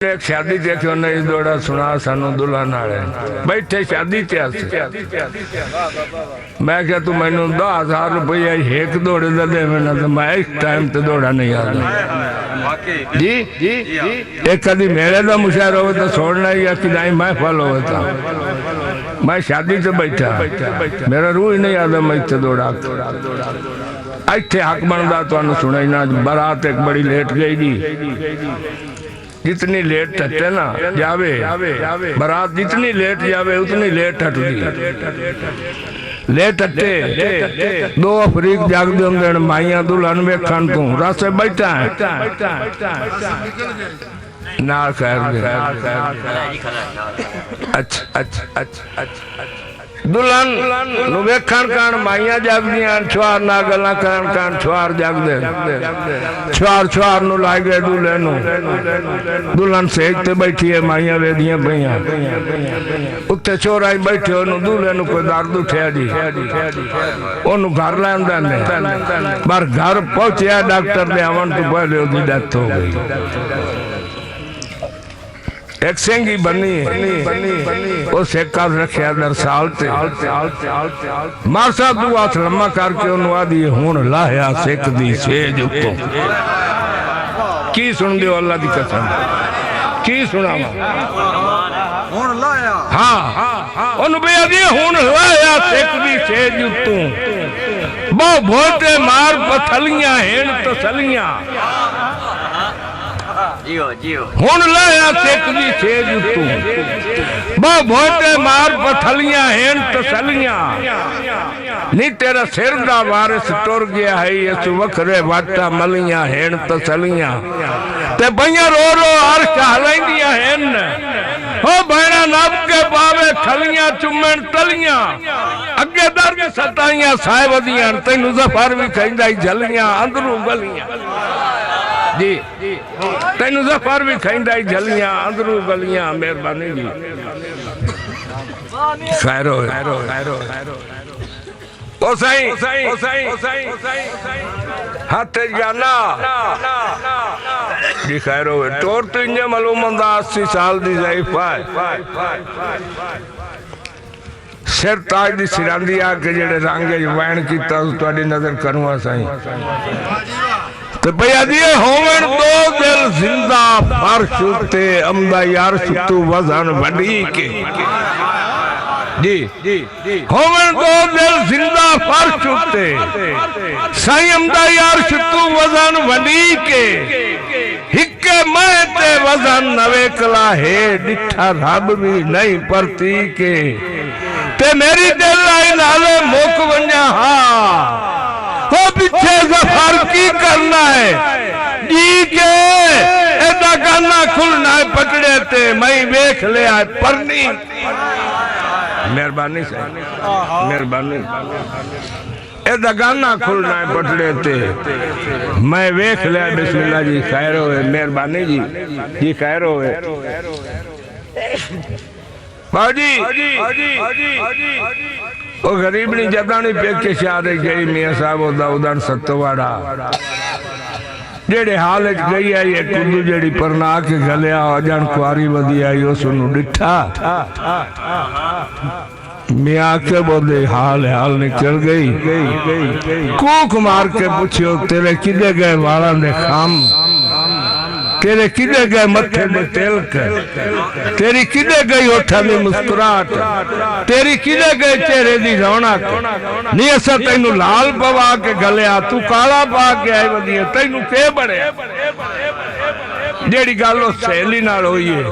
एक शादी देखो नहीं दौड़ा सुना सानू दुल्हन आले बैठे शादी मैं क्या तू मैनू 10,000 रुपया एक दौड़े दे मैंने तो मैं इस टाइम ते दौड़ा नहीं आता जी जी एक कभी मेरे का मुशायरा हो तो छोड़ना ही या कि नहीं मैं फल होता मैं शादी से बैठा मेरा रूह ही नहीं आता मैं इतने दौड़ा इतने हक बनता तो सुना ना बारात एक बड़ी लेट गई जी जितनी लेट हटे ना जावे बारात जितनी लेट जावे उतनी लेट हटती लेट हटे 2 अफरीक जागदे होंगे माइया दुल्हन वेखण तू रास्ते बैठा है ना खैर अच्छा दुल्हन वेखण कान माइया जागदियां छुआर ना गल्लां करन कान छुआर जागदे छुआर नु लाई गए दूल्हे नु दुल्हन सेज ते बैठी है माइया वेदियां पईयां उत्ते छोरा ही बैठे ओनु दूल्हे नु कोई दर्द उठया जी ओनु घर लैंदा ने पर घर पहुंचया डॉक्टर ने आवन तो पहले ओदी डेथ हो गई एक सिंगी बनी वो सेका रखिया दर साल ते मार साहब तू हाथ लम्मा करके ओनु आदी हुण लाया सिक दी सेज उत्तों की सुन दियो अल्लाह दी कसम की सुनावा हुण लाया हां ओनु बे आदी हुण लाया सिक दी सेज उत्तों बो भोटे मार पथलियां हेण तसलियां हुण लाया सिक दी सेज तू बो भोटे मार पथलियां हेन तसलियां नी तेरा सिर दा वारिस टुर गया है इस वखरे वाटा मलियां हेन तसलियां ते भैया रो रो अर्श हलैंदियां हेन हो भैणा नब के पावे खलियां चुम्मण तलियां अगे दर्द सताइयां साहिबदियां तैनू ज़फर भी खैंदा जलियां अंदरू गलियां जी तेनू ज़फर भी खैंदा जलियां अंदरू गलियां मेहरबानी जी खैरो ओ सही हाथ जाना जी खैरो तोर तो इंजे मालूम होंदा 80 साल दी ज़ईफ़ा सिर ताज दी सिरांदी आके जेड़े रंगे वैन कीता तुहाडी नजर करूं साईं तो भैया दिए होवन 2 दिल जिंदा फर्श उते अमदा यार तू वजन वडी के जी होवन 2 दिल जिंदा फर्श उते साईं अमदा यार तू वजन वडी के हिक्के मैं ते वजन नवे कला है डिठा रब भी नहीं परती के ते मेरी दिल आई नाले मुक वन्या हा हो पीछे ज़फर की करना है जी के एदा गाना खुलना है पटड़े ते मैं वेख लिया परनी मेहरबानी से मेहरबानी एदा गाना खुलना है पटड़े ते मैं वेख लिया बिस्मिल्लाह जी खैर होए मेहरबानी जी खैर होए बाजी वो गरीब नहीं जदानी पेके शादी गई मियां साहब उदन सत्तवाड़ा जेड़े हाल गई है ये कुंदू जेड़ी परना के गलिया अजन कुआरी वधी आई उस डिठा मियां के बोले हाल निकल गई कूक मार के पूछियो तेरे किदे गए वाला ने खाम तेरे किदे गए मत्थे में तिलक तेरी किदे गई ओठा में मुस्कुराहट तेरी किदे गए चेहरे दी रौनक नी असा तैनू लाल पवा के गलिया तू काला पा के आई वधिया तैनू के बने जेड़ी गल ओ सहेली नाल होई है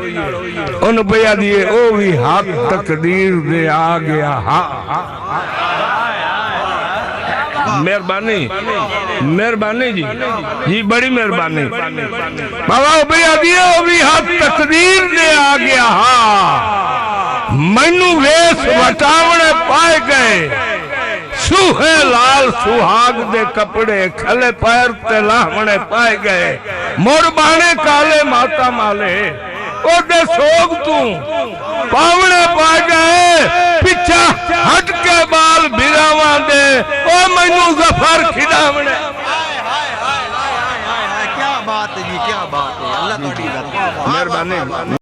ओनु भैया दिए ओ भी हाथ तकदीर दे आ गया हा मेहरबानी जी बड़ी मेहरबानी बाबा भैया दिए वो भी हाथ तकदीर दे आ गया हा मैनू वेश वटावने पाए गए सूहे लाल सुहाग दे कपड़े खले पैर ते लाहवने पाए गए मोर बाणे काले माता माले ओदे सोग तू पावने पा गए पिछा हट के बाल बिरावा दे ओ मैनू ज़फर खिलावने क्या बात है जी क्या बात है अल्लाह मेहरबानी।